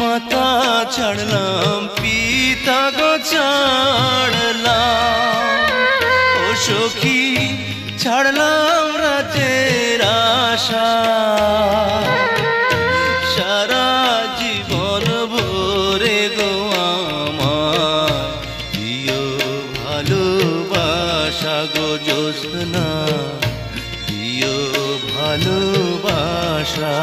মাতা ছাড়লাম পিতা গো ছাড়লাম, ও সখী ছাড়লাম রাতের আশা, সারা জীবন ভরে গো আমার দিও ভালোবাসা গো জ্যোৎস্না, দিও ভালোবাসা।